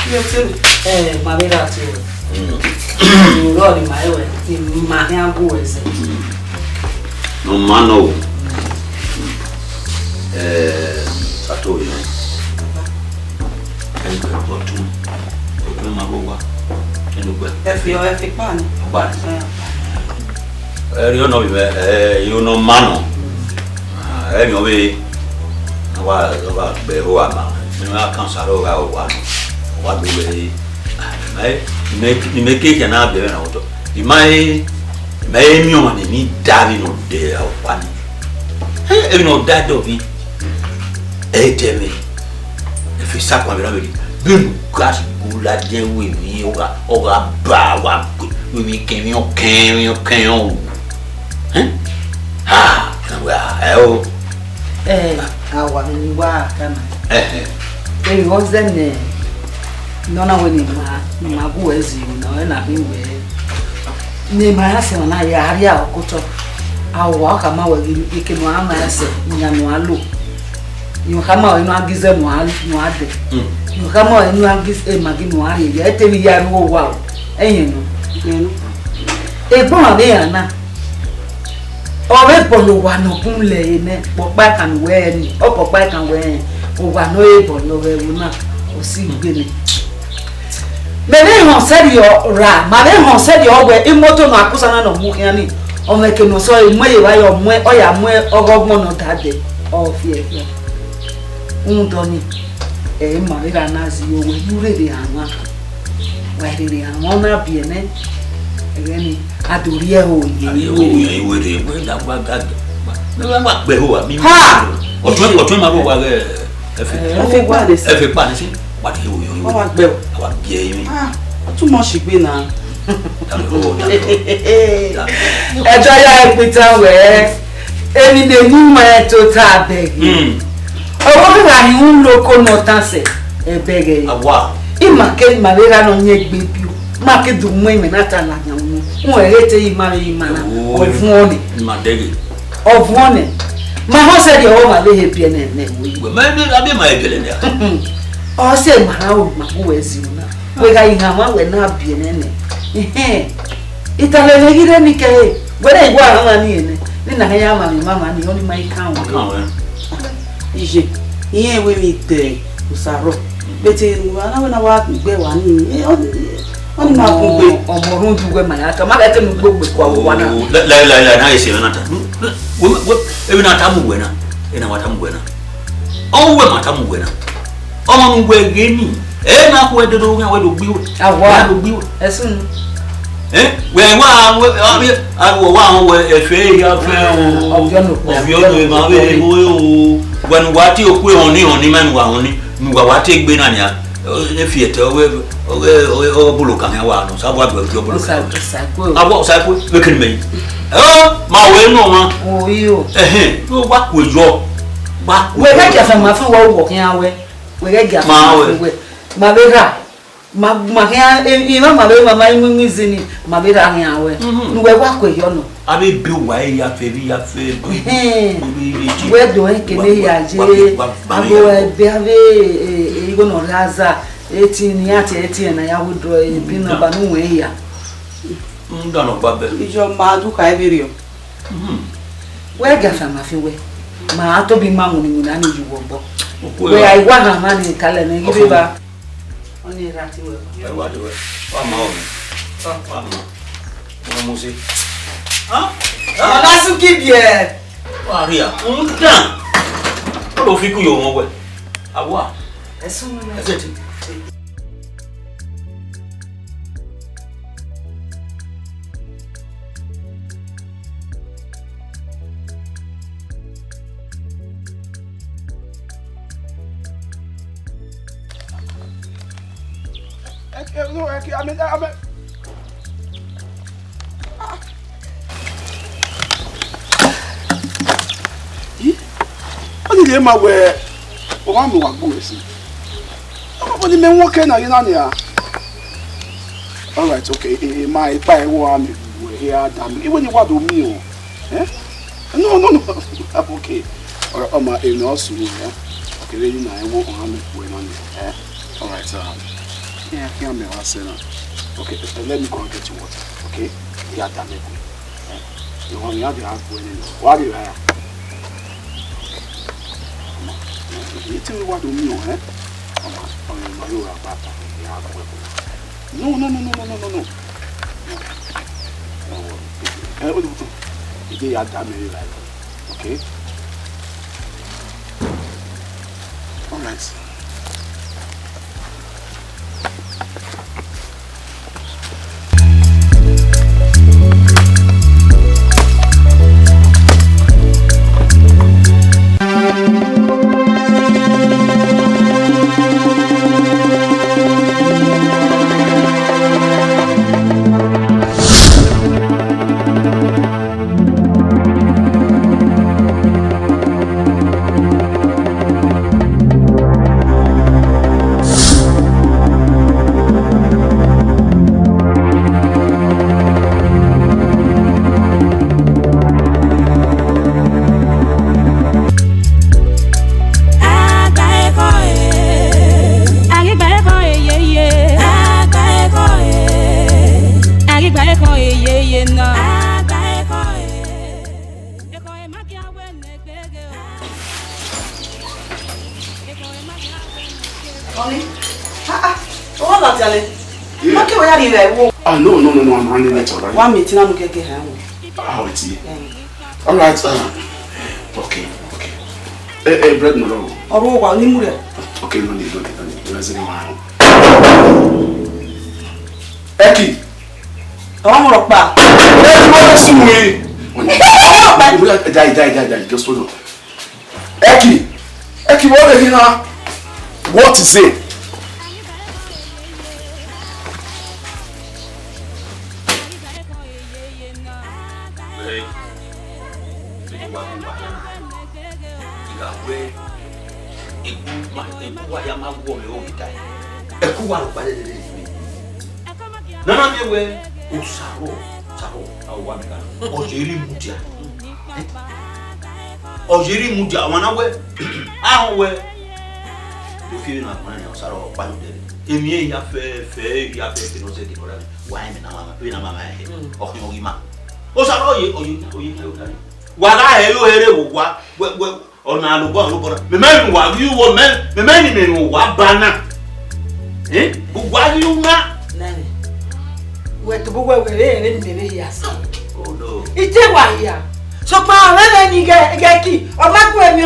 Mabel too. You roll in my way. In my hand, who is it? No man, I told you. And got to open my book. If you're a fake man, but you know, man. Anyway, about Behoama. I can't sorrow what do we make it an abbe auto. You may me diving on there one. You know that of me. Tell me if you suck my remedy, boom, crash, good again with me over bar with me came on. Well, I want to come. It was then. No, when my boys, you know, and I've been with me. My husband and I are go to our walk a mile. You can one answer, Yanualu. You come out and I give them one. You come out and I give a Maginoari. Yet tell me, wow, and you know, a poor there now. Ọ̀rẹ́ bọ̀lọ̀ wà no kunle ne pọ̀pá kan we ni o pọ̀pá kan we o wà no e bọ̀lọ̀ we na o si gbe ni me be hon se di ra ma be hon se di ogbe imoto no akusa na no mu yan ni o me ke no so e mo ye wa yo mo o ya mo ogogbon no dade o fi e do ni e ma be ra na si yo we yure de anwa wa de de anwa na bi ene e Adoria o ye we that what be ho mi o ma bo wa efe pa ni si what he o wa gbe wa bi mi too much gbe na ejo ya ipitan we emi de ni ma to ta beg owo bi wa ni un loko no tan se e beg awa ima ke ma le ra no nye gbe bi ma ke du mo imi na ta na yan wọ́n erete yìí máa yìí máa ọ̀fun ọ̀nì ọ̀fun ọ̀nì máa hàn sẹ́dí ọwọ́ máa léhe bí ẹnẹ ẹ̀nẹ wọ́n. mẹ́rin abẹ́ máa ẹ̀gẹ̀lẹ̀ ní à. ọ̀sẹ̀ màá ò máa kó wẹ̀ sí i náà wọ́n ká yìí hàn máa wẹ̀ náà bí ẹnẹ ẹ̀nẹ. ìtàlẹ̀ lè yíre ní kẹ́hẹ́ gbọ́dọ̀ ìwọ àwọn máa ní ẹ̀nẹ ní nàá máa mi máa ní ọ́n ní máa ká wọn. ìṣe ìyẹn ìwé mi tẹ̀ òsàrọ̀ bẹ́tẹ̀ aláwọ̀ náà wà gbẹ wà ní wọ́n ní máa kún pé ọmọ ọdún ju wẹ́ màá yàtọ̀ má kẹ́kẹ́ mi gbogbo kọ́ àwọn wọn náà. láìláìláì náà èsì ẹ̀rọ náà ta ebi náà ta mú wẹ̀ náà ẹ̀nà wà ta mú wẹ̀ náà ọ̀hún wẹ̀ mà ta mú wẹ̀ náà ọmọ mi wẹ̀ gé ní ẹ̀ náà kó ẹ̀ dodo wẹ̀ wẹ̀ ló gbé wẹ̀. àwọ̀ ẹ̀sùn. wẹ̀ wá àwọ̀ wá àwọn wẹ̀ ẹ̀fẹ̀ yà fẹ́ ọ̀fíọ́nù máa wẹ̀ wẹ̀nu wá tí o pé ọ̀ní mẹ́nu wà ọ̀ní nu wà wá tí gbé náà ni à ẹ̀ fi ẹ̀tẹ̀ ọwọ́ bolo kan yẹn wà nù sábà àgbẹ̀ òjò bolo kan abọ́ sáìpọ̀ wẹ́kẹ̀rẹ̀ mẹ́yìn máa wẹ̀ nù wọn yóò wá kó ìjọ wá kó ìjọ. wẹ́rẹ́ gàfẹ́ máa fún wọ́n wọ̀ kí wọ́n wẹ́ wẹ́rẹ́ gàfẹ́ máa fún wẹ́ máa bẹ́ rà máa kí wọ́n ìmọ̀ máa bẹ́ máa ń mú sí ni máa bẹ́ rà kí wọ́n wẹ́ nu wẹ́ wá kó ìjọ nù. a bɛ bi wa ye yafe bi yafe bi. wẹ́ dùn ẹ́ kele yà jẹ́ abo ẹbí abẹ́ ìgbóná raza eti ni ati na ya withdraw bi na ba no we ya ndano ba be ijo ma du ka ebirio we gafa ma fi we ma to bi ma nguni nguna ni juwo bo we ai wa na ma ni kale na gibi ba oni rati we wa de we wa ma o musi la su ki bien wa ria ndan o fi ku yo mo we awa esu mo ezeti Only my way, or I'm going to see. Only men walking now, you know. All right, okay. My buy one here, damn. Even you want to meal, eh? No. Okay. Or my in also, yeah. Okay, then I won't harm it when on it, eh? All right, Yeah, I can't okay, let me go and get you water. Okay? Yeah, damn it. The one you have to have going in. What do you have? You tell me what do you mean, eh? No. You have damn it, okay? All right. No, I'm running it already. One meeting, I'm going to get Oh, it's here. All right. Okay. Hey, bread no wrong. Okay, no need. Where's anyone? Ekhoe. I'm going back. Die. Just hold on. Ekhoe, what are you now? What is it? Ojiri mudia wana we ahun we do fi na man ya saro pa no de emi ya fe no se di kora wa mi na mama he o hin ogi ma o saro oyi wa ga he lo ere wo wa ona alugbo me me wa yu wo me ni wa bana wa yu ma nani we to bo we re ni ya sa oh no ite wa ya so pa re ni geki o ma ku emi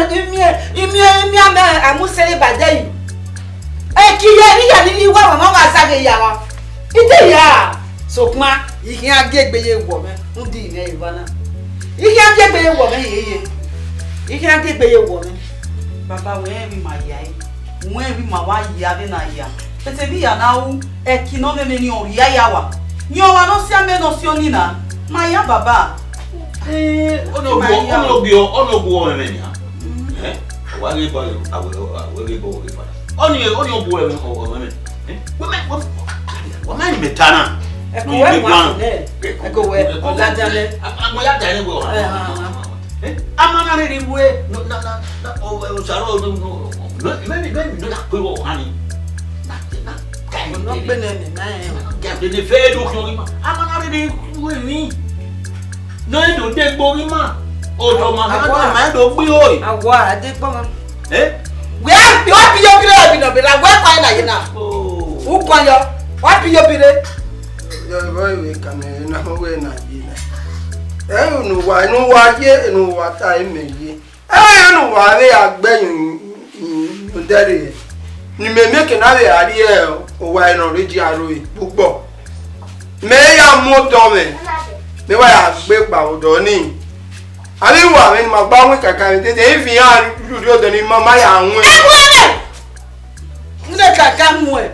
ame amusere badai ki ye ni wa ma wa sa ge ya wa ite ya so pa ihin agbegbe wo me ndi ni ibana ihin agbegbe wo me yeye ihin agbegbe wo me baba we mi ma ya we mi ma wa ya de na ya tete bi ya na u eki no me ni ori ya wa ni o wa no si ame no si oni na ma ya baba ono gbo me ni ha wa ge ba we ge bo ge fa oni obo me o me wa ma ni metana Ekhoe wa Ekhoe oladale mo ya dale go amana re we na o saro no me no ko hani na kai no bene ni na de fe do ko ma amana re we ni no do de gbo ri ma o do ma do gbi oi awa ade po ma we what be your grade no be like where find na na who kwa yo what be your grade yo boy we come na we na ji na no wa ye no wa ta emeyi no wa we agbeyun ndere ni me make na we ari o wa no reji aro e púpọ̀ me ya mo to me wa ya gbe pa odo ni ari wa me ma gba won kaka mi tete e fi han luri odo ni mama ya won nle kaka mu e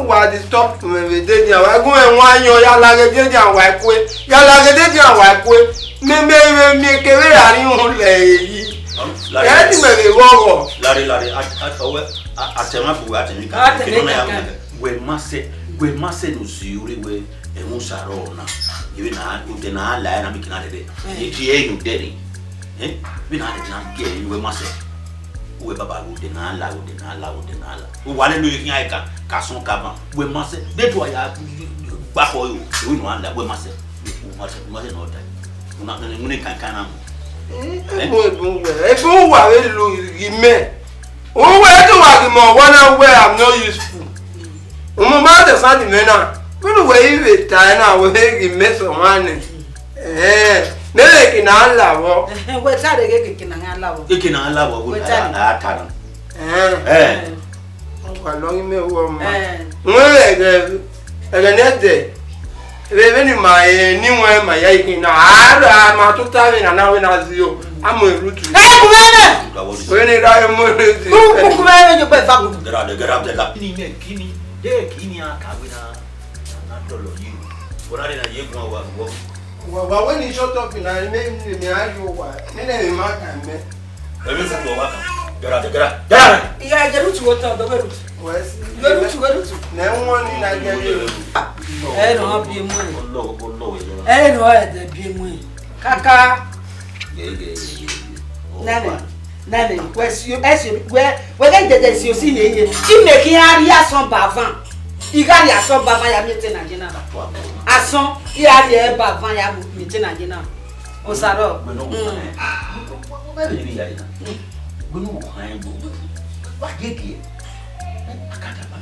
wa di stop me we de dia wa gun e won yan ya la ge de dia wa ekwe ya la ge de dia wa ekwe me kere ari hun le yi ya ti me le wo lare atema bu atemi ka kino na ya we mase no siuri we e un saro na you na u de na la na mi kina de ti e you deri we na de na ge we mase we baba u de na la u wale no yin ai ka Casson Cavan, we must say, that's why I Bahoyo, we know that we must say, must not die. We're not going to can. If you are you may. Oh, where do I go? One where I'm not useful. Umma the Sunday mena. Good way with China will make mess of money. Make in our love. What's that again? I love You can allow what I tell them. Oh, long me woman. Well, day. Even my new one, my aching. I'm out to tell and now when I see you, I'm a root. When it I am more. You better get up the Lapini. Yeah, Kenya, Kawina, not all of you. What I didn't know well, when he shot up in I made me argue why. Then I mark me. Everything will work. Get out. Yeah, I get to go to the road. No one in Nigeria. I don't be money. I know I be money. Kaka. Nani, where's you ask you where I did this you see here? You make here some bavan. You got your son bavaya meeting again. As son, here are bavaya meeting again. Osaro. What did you? I can't have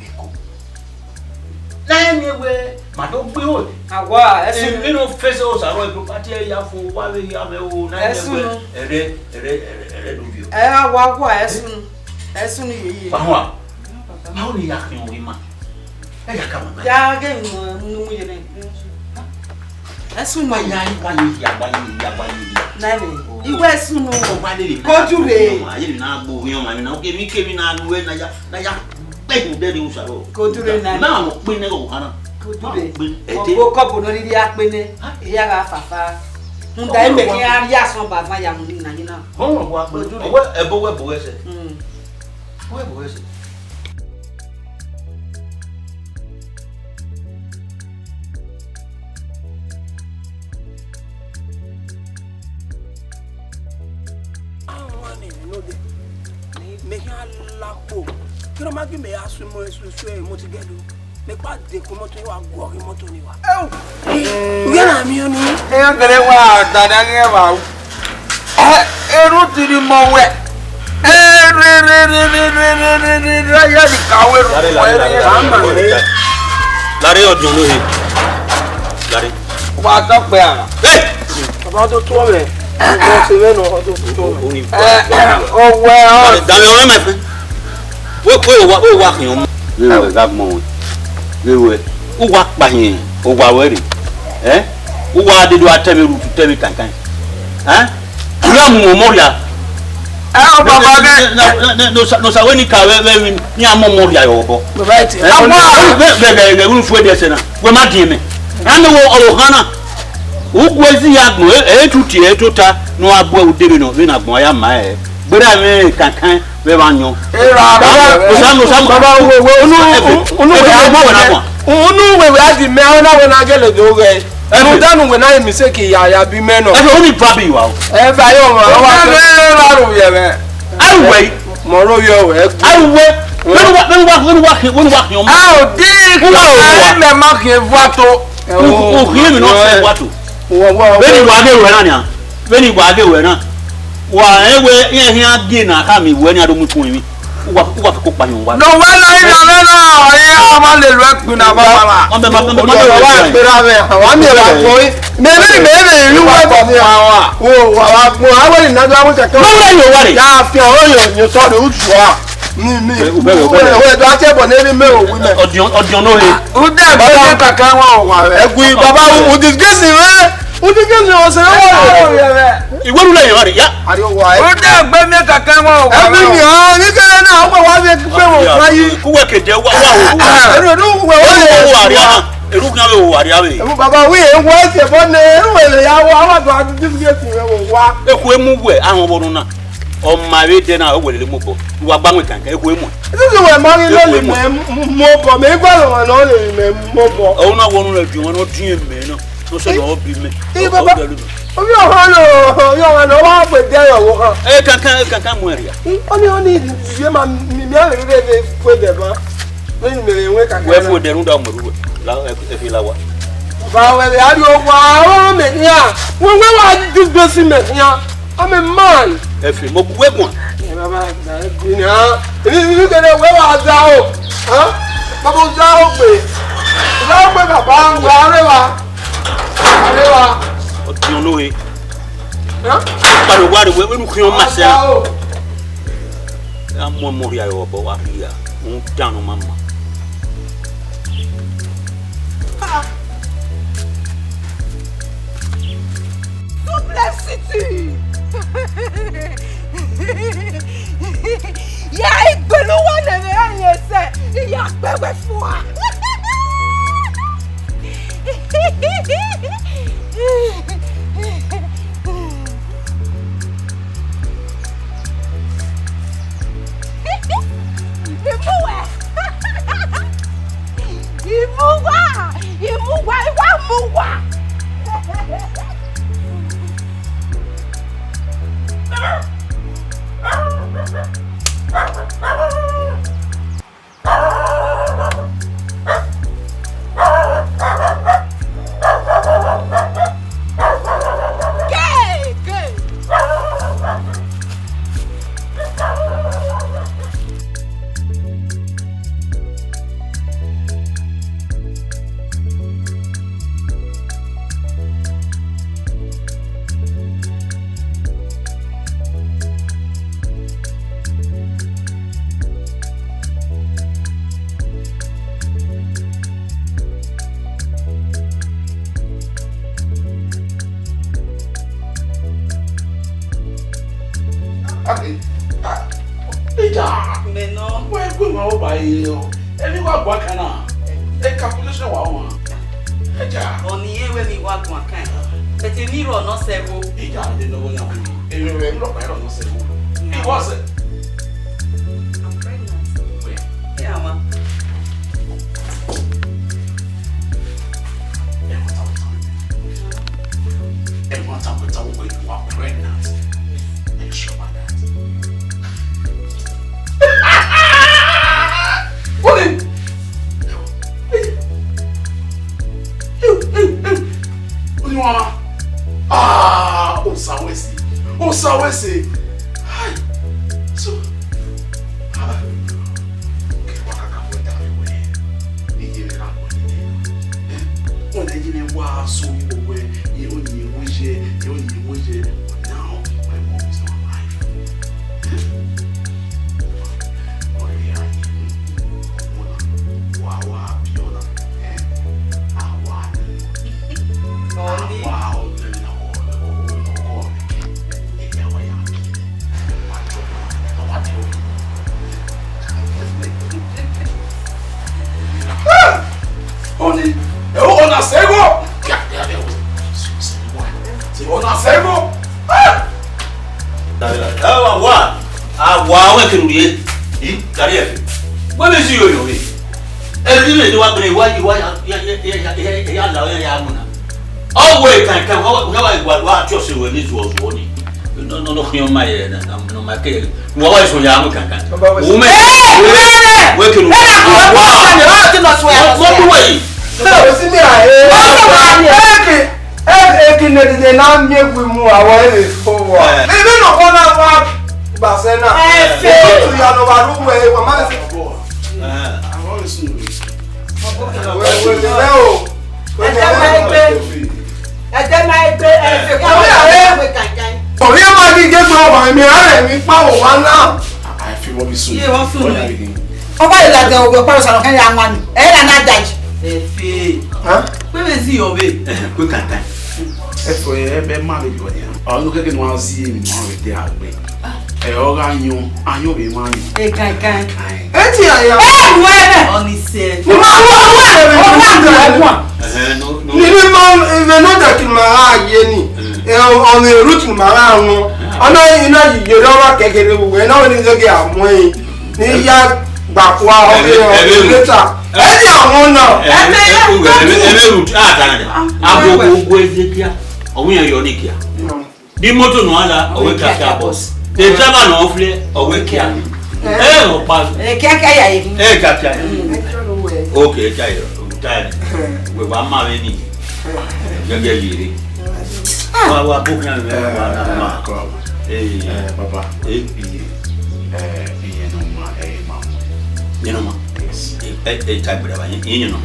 anyway, my don't be old. I was, you know, face also, I will party for while we have a own. As soon as soon how do you ask me, women? I come. Yeah, again, as soon as you were soon over. Go to the I didn't know you know, give me came in and when I go to the now, we know Hannah. Go to the book up on the Yakbene, Yaga Fafa. I make yes on by my young Nina. Oh, what will do? What a boy was it? Where was it? You don't make me ask you more to get you. Make bad de come to you and go moto ni wa. You get me oni. E gere wa dada ge wa. Eru ti di mo we. Ya di kawe ru. Lare odun lo he. Lare. Wa ta pe ara. Baba to to me. Mo se we no to to. Oh well. Dami o my friend. What walking on? We were that moment. We were who walk by him, who were ready. Eh? Who did you tell me to tell me? Eh? Memorial. No, so when you come, near Memorial. Right. The roof where there's enough. We're not him. And the wall of Hannah. Who was the young man? To ta no abo David no, when I am my. But I mean, can't be on you. Wa ewe ihe agi na aka mi we ni ado mutu mi wa ko pa yin wa no we la ina me no ye ma le lu epu na baba ma wa pera me wa mi wa ko me ru wa ko mi wa wa mo awori na do awon se ko ya fi oyo ni so do utu wa mi we do ate bo na me o wi me odion no he u de baba kaka wa egui baba u disgrace me Udigezi ose iwe rule yan re ya ari o wa o de gbe mi kankan won o wa mi ni kele na o wa be pe won fayi kuwe keje wa o ru we o ari ana eru kan we o ari awe e baba wi e wo se bo ne we ya wo awa do adu disgrace we wo wa eku emu we ahun borun na o ma we de na o welele mo bo wa gba nwe kankan eku emu tisi we ma ri lo le mo bo me gba lo na le me mo bo o na wonu le ju won no din eme na no se lo bi me baba o yo ha no wa pe de yo kan kankan mo ria oni ye ma mi mi a re pe de ba When me we ka. We for the runda mo la e fi la wa. Ba we are you wa me ya. When we are this basement ya. I'm a man. E fi mo we gun. Baba da ni ha. Ni kele we wa za o. Ha? Baba za o pe. Za o pe baba ngwa arewa. Arewa. O ti on lohe. Ha? Ba lo wa de we nu kri on ma se. Am mo ri ayo bo wa ri ya. Un down on mama. Complexity. Ya igbelu wa na me anye se ya pewe fun wa. Imuwa. Look at one see me with the agbe. Anyo be man. Kai. Eti aya. Oni se. No. Ni man even know that mara ye ni. On the route mara won. Ana ina ye lo kekere we na we ni ge amon. Ni ya gbakwa o later. Eti awon na. Ebe route kana. Agogo ezekia. Owo yan yo ni kia. Di moto no ala owe kia boss. The driver no ofle owe kia. o pass. Kíákíá yà yìí. Kíákíá. Okay, kíákíá. Tani. We wa ma we ni. Gẹ́gẹ́ yere. Wa book na we wa. Papa. You know ma. Type brava. You know.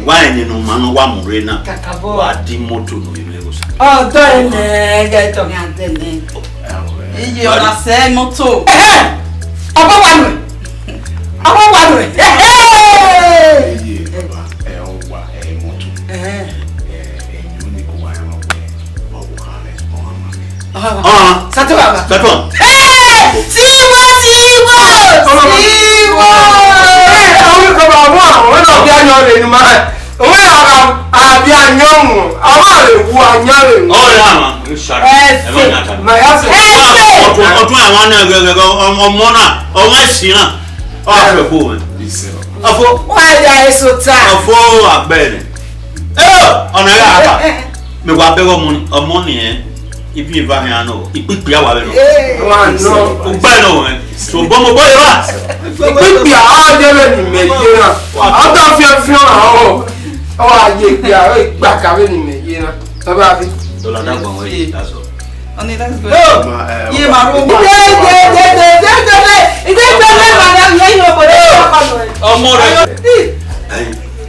Why ni no ma no wa mure na. Wa di moto no me go sa. Oh, do ne ga to ga tene. Iye ona se moto. Obo wa nu. Obo wa nu. Satu baba. Satu. Siwo. Àwọn ko ba wọ́n lọ bí anyo le ni ma. Owo ya abi anyo mu. Àwọn le wu anyo le. Oh ya ma. Ma ya se. Ọ̀tún àwọn na gẹ́gẹ́ ọmọ na, ọmọ si na. O afa ko we. Afo. Wa ya eso ta. Afo agbe ni. Ọ̀nà ya aba. Me wa be ọmọ ni e. Ibi va yan no. Ipipi awa be no. Wa no. O gba no we. So bomo boy wa. Ipi a je le ni meje na. A ta fi àwọn. O wa je pe a gba ka we ni meje na. So ba fi. So la da gbon we. That's all. Oni let's go. Ye ma ro ma. Ide ma na ye yo bo le pa no. Ọmọ rẹ̀.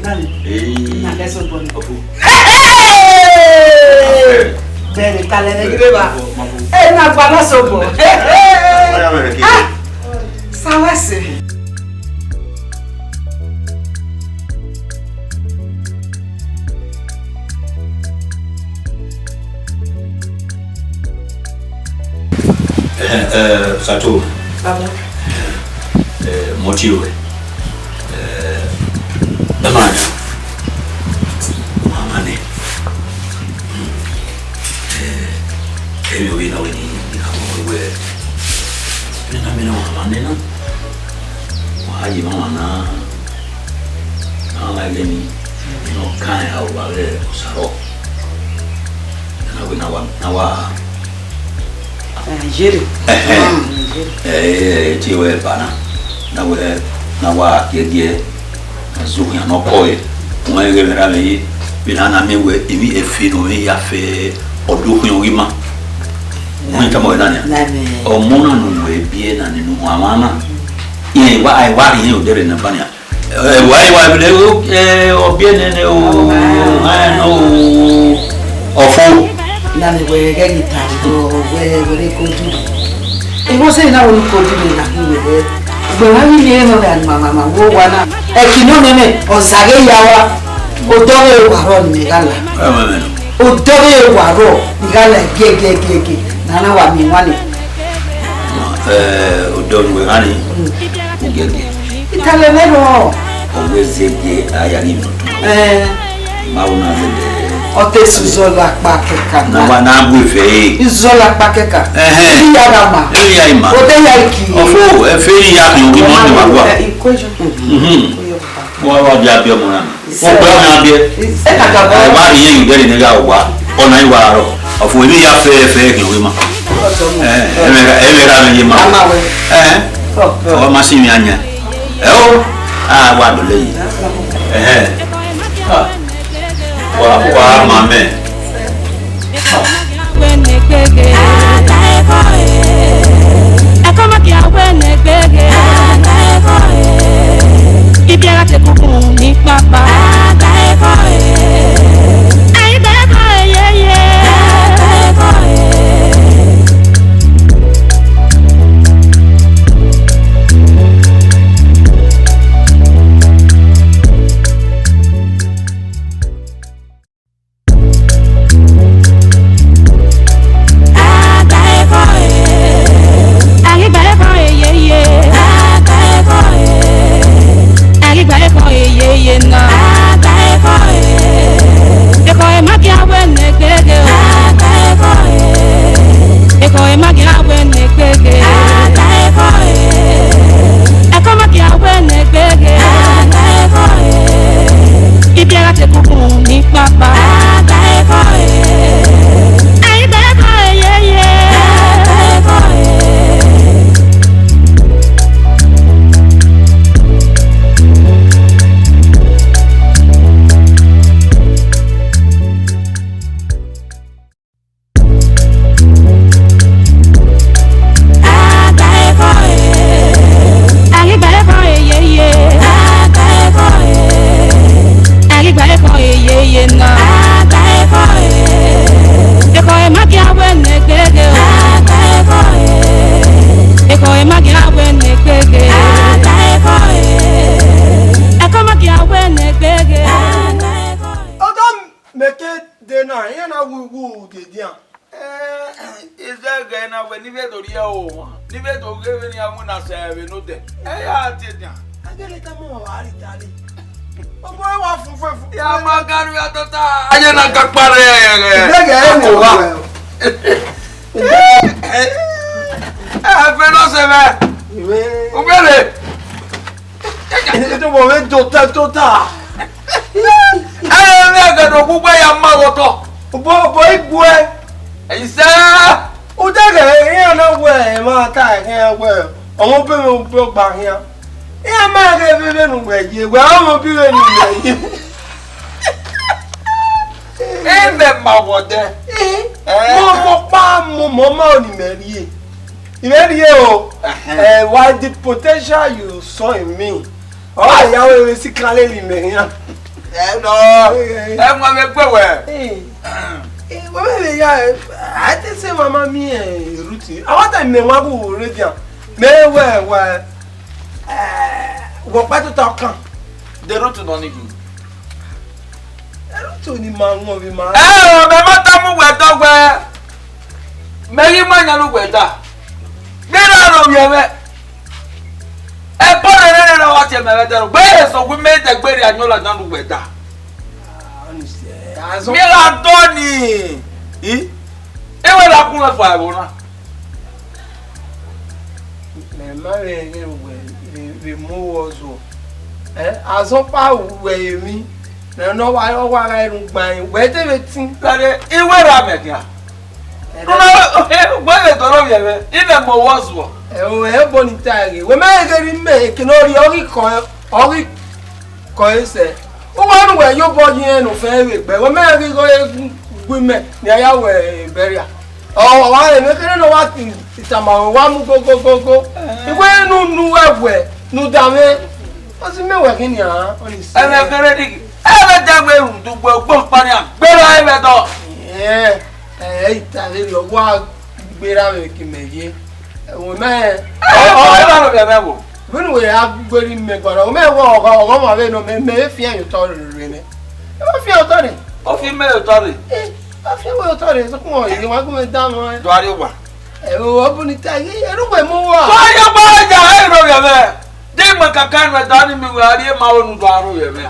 Na leso bo ni. Bẹ́ẹ̀ni kalẹ̀ ní gírí bá. Na gba leso bo. Sawasi. Sato. Motiwe. Damani. Mamane. Ebi we na we ni we. Nina mina mamane na. Waji mama na. Na la geni. No kai au wale saro. Na we na wa Nigeria. Tiwe bana. Na wa kiedie. Zuya no koe. Mwe gemera me binana mewe imi efino me ya fe oduku yima. Mwe kama wenania. O mona no we bie na ni no amana. Ye wa ai wa ye odere na bania. Wa bile o bie ne o no ofo. Na me we ga gitaro we ko tu. E mo se na wo ko tu na we. Gbe wa ni e no dan mama wo wa na. E kinu nene ozage yawa. O dowe waro ni gala. O dowe waro ni gala gege. Nana wa mi wani. O dowe ngani. Gege. Itale nero. O wezege ayani no. Mauna zede. Ote suzola pakeka. Na wana bufe. Izola pakeka. Ili ya ma. Ili ya ima. Ote ya iki. Ofo efe ya ki ngi mo ni magwa. Wa dia bia mo na. Wo gba na bia. Wa ri yen gere ni ga wa. Ona yi wa ro. Ofo ili ya fe ki wi ma. Emera me yima. O ma si mi anya. Wa do le yi. Wa mame. Ibi ara te kúkú ní pápá. wu de dia. Is that guy now when you get to the old? You get to give any amuna say no de. I did ya. I get it mo wa ri tali. O mo wa fun. Ya ma garu ya tota. Aye na kakpare. Feno se ve. O bele. Ito mo ve tota. Me ga do gugba ya ma woto. Bo igwe. Isa. O da ga e na we ma ta e we. Omo be mo gba hian. E ma ga be nu we je. We omo bi we ni we. E me ma wode. Mo pa mo ma ni merie. Imerie o. Why the potential you saw in me. Oh, ya we si kale li me hian. No. E mo me gbe we. Well, yeah, I think say mama me routine. I want to me wa go ready am. Me well, wo pa to talk kan. The route no ni. Route ni ma won bi ma. Me ma ta mu we to we. Me ri ma nya lu we ta. Me na ro ye me. E po re na wa che me we ta. Gbe so gbe me te gbe ri anyola na lu we ta. Mi la doni. Ewe la kun la fa wona. Me ma we mo wozo. Aso pa we mi. Na no wa ra irun gban. We te be tin. Kare iwe ra me kia. No, we le toro ye me. Ile mo wozo. E boni tare. We ma ge ri me ke no ri ori ko ese. O wa nu we yo bo yin nu fe we gbe wo me ri go gbe me ni aya we beria o wa le me kere no wa tin itama wa mu go iwe nu ewe nu da me o si me we kini an oni se e me kere di e me jagbe ru du gbo pani agbe ra e me to itare lo wa gbera me ki meje wo me o ba no be me wo when we have very me gora o me wo ma be no me fi an to re ne e ma fi an to re o fi me to re a fi we to re so ko yi wa ko me da no do ari wa o bu ni ta yi e ru we mo wa to ya ba ja e ro ye me de ma kakan me da ni mi wa ari ma wonu do aro ye me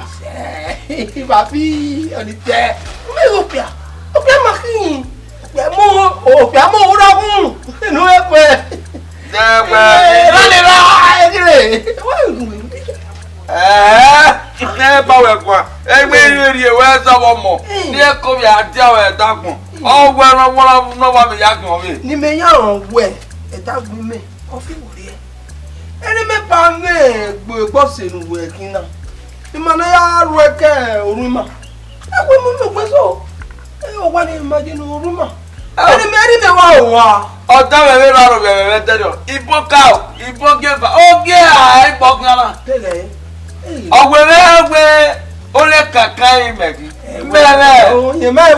ba fi oni te me o pia ma kin pe mo o pia mo ura kun nu e pe ba we kwa egbe ri e we so bo mo ni e ko bi ati awe dakun o gwe ran won no ba mi ya gun mi ni me yan ran we e dagun me o fi wo re eni me pa nge gbo se nu we kin na ni ma na ya ru e ke orun ma e we mo gbe so e o wa ni imagine orun ma eni me wa o wa ọ̀tá bẹ̀rẹ̀ lọ́rọ̀ bẹ̀rẹ̀ tẹ́lẹ̀ ìbọn ká ọ̀ ìbọn gẹ́fà ó gé àìbọn kan náà ọ̀gbẹ̀rẹ̀ ọ̀gbẹ̀ ó lé kàkà ìmẹ̀kì bẹ̀rẹ̀ òyìn máa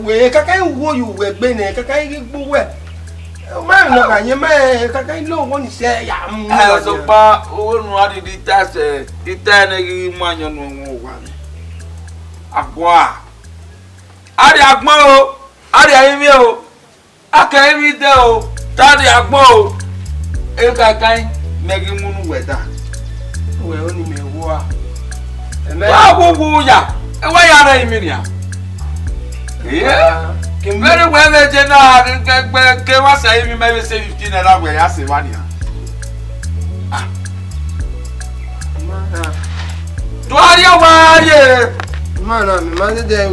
wẹ̀ kàkà ìwò ìwẹ̀ gbé ní kàkà ìgbó wẹ̀ máa nà kà yẹn máa kàkà ìlú òwò nìṣẹ́ yà mú. ẹ̀sùn pa owó nù wá di tẹ̀sẹ̀ títẹ̀ ní kí mú àyàn nù wọn wà ní. àgbọ̀ à àdì àgbọ̀n o àdì àyẹ̀mí o. Aka mi de o tari agbon o e ka kan megi munu weda we oni me wo a wa gugu ya e wa ya ra imi ria very well me je na ke wa say mi me say 15 naira we ya se wa ni ah to ari wa ye mana me ma de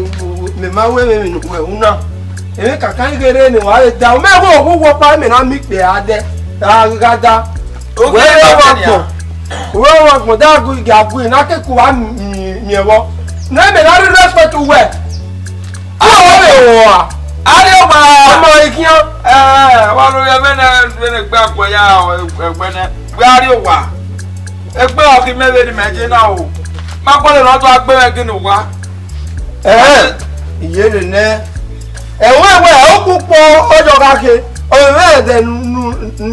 me ma we me nu we una e kaka igere ni wa le da o me wo pa mi na mi pe ade agada we wa gbon da gu ga gu na ke ku wa mi ewo na me na respect we awo ari o ma mo ikian wa lo ye me gba ko ya egbe na gbe ari o wa egbe o ki mebe ni meje na o ma ko le lo to agbe me kini wa iye le ne ewe o pupo ojo kake o me de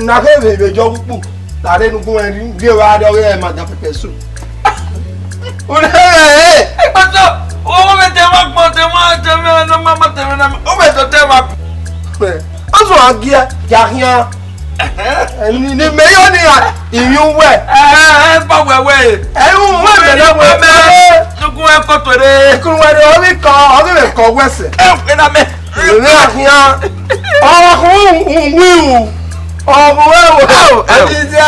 na ke be jo pupo tare nu gun eri gbe wa do ye ma da pepe su o le paso o me te ma gbon te ma te me no ma te me na o to tell my. Aso agia yahia. Ni meyo ni iyun we. Pa wewe. Ehun we me na we me. Nugu e ko to re. Kun we do mi ko wese. Na me. Ni yahia. Oh ko wiwu. Oh wewo. Ati ja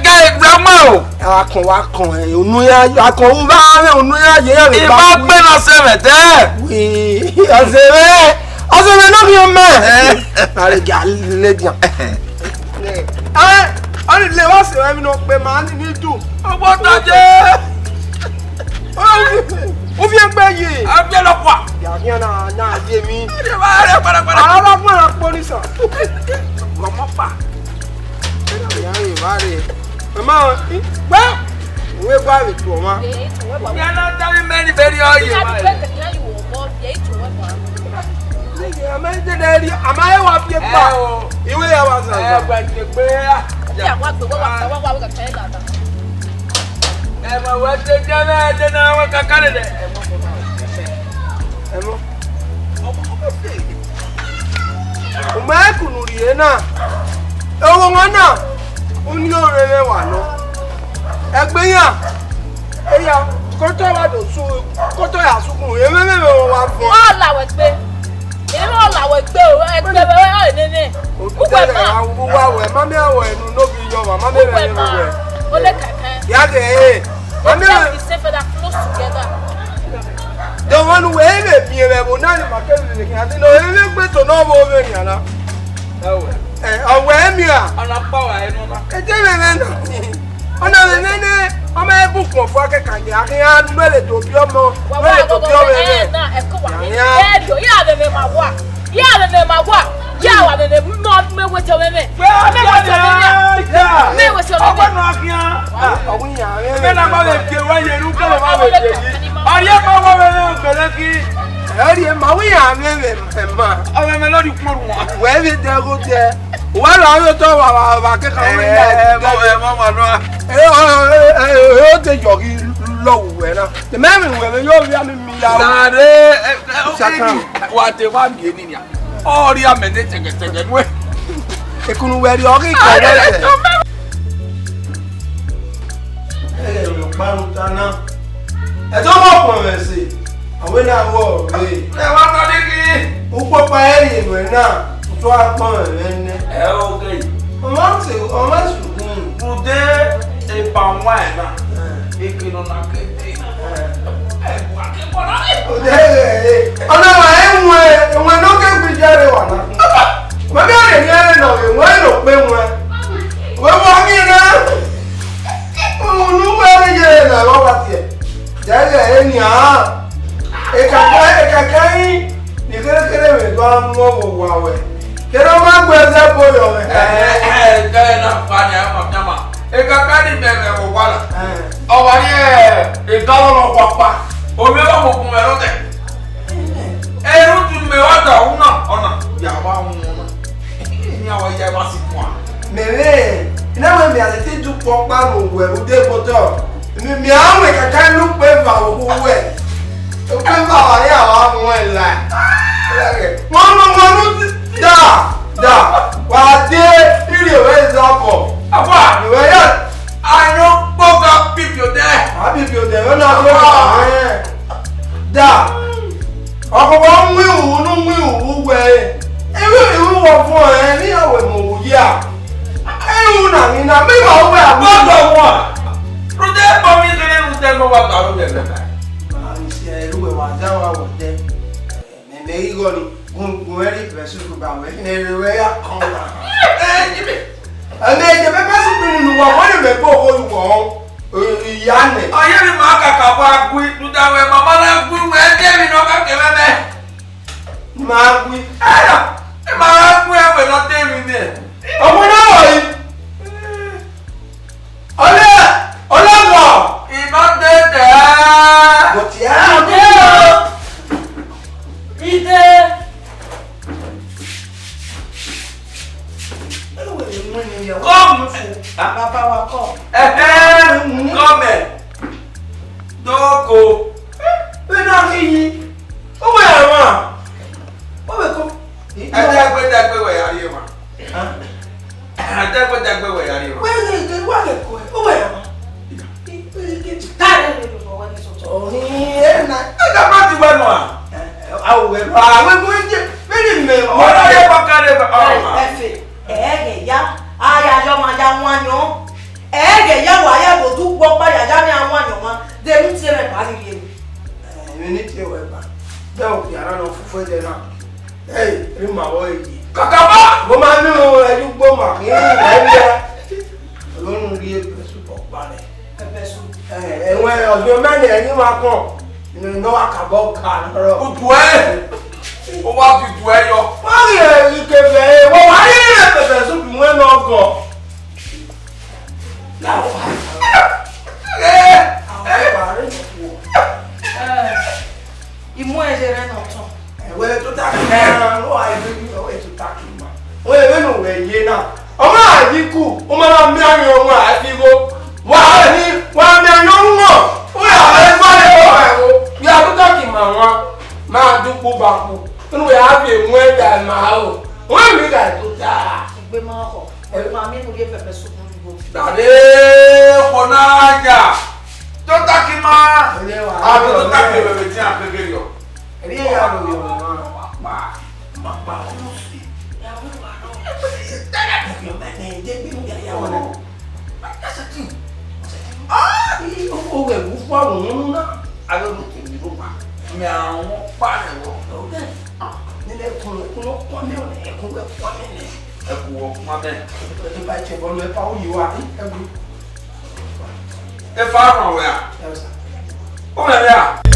Guy grandma. Akon wa kan onu ya akon ba re onu ya ye ya le ba. Iba gbe na se te. Oui, Azeme no bi me. Are ga le dian. Ani le wa se mi no pe ma ni du. Ogbo taje. O fi egbe yi. Agbe lo kwa. Ya na je mi. Ade ba re para. Ara fun ara police. Gomo pa. Ya ri wa re. Mama, gba. We gba we to ma. Ya na tell me many very all you. Amaye wa fi pa o. Iwe ya wa san. Gba ti pe ya. Ya wa gbe wa ka tell dada. Ma wa te jana de na wa ka kale de. Emo. O ma kunu ri na. Ewo won na. Oni ore le wa no. Egbe yan. Eya koto wa do su koto ya sukun. Ememe wa fun. O la we gbe. Èmi ò làwọ̀ ẹgbẹ́ o, ẹgbẹ́ bẹ̀rẹ̀ ọ̀ nínú. Púpọ̀ máa. Wúwa wẹ̀, mami àwọ̀ ẹnu lóbi yọ wà, mami rẹ̀ nínú rẹ̀. Ó lé kẹ̀kẹ́. Yàgẹ̀ ẹ̀. Mami rẹ̀. They say for that close together. Dọ̀wọ́n nu wẹ̀ ẹ̀ mi rẹ̀ bò náà ni màkẹ́rì nìkan àti lọ ẹ̀ gbé tó náà bó bẹ̀ ní àná. Ọ̀wẹ̀ ẹ̀ mi à. Ọ̀nà pàwọ̀ ẹnu náà. Ẹ jẹ́ rẹ̀ rẹ̀ náà. Ọ̀nà rẹ̀ nẹ́nẹ́ ọmọ ẹ̀ bùkún fún akẹ́kọ̀ọ́ àkínyà mẹ́lẹ̀ tó bí ọmọ mẹ́lẹ̀ tó bí ọmọ rẹ̀. Ori amende tege nwe. Ekunu weri ori ko wele. Lo parun tana. E to mo pon me si. Awe na wo re. E wa to diki. U popa eri we na. To apon me ne. E okay. O ma su kun. Today e pa wa na. E kino na kete. Ọ̀nà wà ẹ̀wọ̀n ló kéèkì jẹ́rẹ̀ wà náà. Mọ́bí ọ̀rẹ́ ní ẹ̀rẹ́ náà ìwọ̀n èlò pé wọn. Wọ́n kí iná. Olúwẹ̀ ẹ̀rẹ́ jẹ́rẹ̀ náà lọ́wọ́ tiẹ̀. Jẹ́rẹ̀ ẹni àá. Ìkàkà yín ní kérékéré mi bá mú ọ̀wọ̀ àwẹ̀. Kéré máa gbé ẹsẹ̀ bóyọ̀ rẹ̀. Kẹ́lẹ́ náà fa ni ẹ̀ mọ̀ jama. Ìkàkà ní bẹ̀rẹ̀ wọ̀ wà lá. Ọ̀wà ni ìdánwò pàpà. Omi ọ̀wọ̀ mọ̀ kún ẹ̀rọ tẹ̀. Ẹ̀rú tún mi wá dà ọ̀nà yàrá wọn náà. Ní àwọn ìyá ẹ̀wá sí fún wa. Mẹ̀rẹ̀ ìnáwó mi àti tí ju pọ̀ pàrọ̀ òwò ẹ̀rù dé bọ́tọ̀. Mi àwọn ìkàkà ló pé bà òwò ẹ̀. Ó pé bà wà ní àwọn àwọn ẹ̀là. Wọ́n ló dà wà á dé ìrì ìwé ìsọ̀kọ̀. Àbá ìwé yẹn. Àyàn gbọ́dọ̀ bíbí òde. Àbíbí òde lọ́nà tó wà ẹ̀. Dà ọkọ̀ wọn ń wí òwú ní wí òwú wẹ̀. Ìwú wọ̀ fún ẹ ní ọ̀wẹ̀ mọ̀ òwúyí à. Ìwú nàní nà mí wà wẹ̀ Gbọ́dọ̀ wọ̀. Rúdé bọ̀ mí kéré rúdé ló wà gbàrú dẹ̀ lẹ́ka. Ṣé ìlú ẹ̀ wà dáwà wọ̀ dẹ́? Mẹ̀mẹ́ yíyọ ni gungun ẹ̀rí ìfẹ̀sùkú bá wẹ̀ ní ẹ̀rọ ẹ̀yà kan wà. Jíbi. Ẹ̀mẹ́ ẹ̀jẹ̀ pẹ́pẹ́ sí pinnu nù wọ̀ wọ́n lè mẹ́gbọ́ olùwọ̀ ìyá nẹ̀. Ọyẹ́ mi máa kàkà bọ̀ agui dúdáwẹ̀ màmá náà gui wẹ̀ ẹ́ dẹ́mi náà kàkẹ́ mẹ́mẹ́. Máa gbé. Ẹ̀rọ ẹ̀ máa gui ẹ̀wẹ̀ náà dẹ́mi mẹ́. Ọmọ náà wọ̀ yìí. Ọlọ́gbọ̀. Iná dédé. Bọ̀tí á. Ide. Come. Bàbá wa kọ́. Come. Doko. Bẹ́ẹ̀ náà kí yín. Ó wẹ̀ ẹ̀wọ̀n. ba we go Benin me Ora ye bakare ba. Efe ege ya aya yo ma ya wanyo ege ya wa ya go du gbo pa ya ja ni awanyo ma de mu ti me pa ni ye mi ni ti we ba be o yara no fufu de na ri ma wo yi Kakaba. mo ma ni o e du gbo ma ni ya Ọlọ́run rí ẹgbẹ́ súpọ̀ parẹ́. pepe su Ẹ̀wọ̀n ọ̀dọ́ mẹ́rin ẹ̀yìn máa kàn nínú àkàbọ̀ kà lọ́rọ̀. O du e. O wa fi du e yo. Wọ́n rí ẹ̀rí kẹfẹ́ wọ́n wá rí rẹ̀ pẹ̀pẹ̀ súpù wọn náà gọ̀. Láwọn parí wọ̀. imu eje re na ton Ẹ̀wẹ̀ tó tàkì máa ló wà ẹgbẹ́ yìí ọ̀wẹ̀ tó tàkì máa. Wọ́n lè wẹ́nu wẹ̀ yé náà. Ọmọ àdínkù, ó máa ń bí àyàn ọmọ àdínkù. Wọ́n á ní wọ́n á bí àyàn ọmọ. Ó yà á lè má lè wọ̀ ẹ̀wọ̀. Bí a tó tàkì máa wọn máa dúpọ̀ bá kú. Nínú ẹ̀ á fi èmú ẹ̀dá máa o. Wọ́n mi kà tó dáa. gbe ma ho ma mi nu ye pepe su kun go Dade konaja. Tota kima. A to tota ke bebe ti a pege yo. Ẹ̀rí ẹ̀yà ló yọ̀ wọ́n. Pa o si. Ó wẹ̀ wú fún àwọn ọmọ náà. Ayo ti ni ro pa. Mi àwọn pa le wo. Nílẹ̀ kún pọ́n mi ò ní ẹ̀kún pẹ́ pọ́n mi ní. E ku wo ma be. Ẹ̀tọ́ bá ṣe bọ́ọ̀lù ẹ̀fà ó yìí wá ẹ̀gbọ́n. E fa ran we a. O me le a.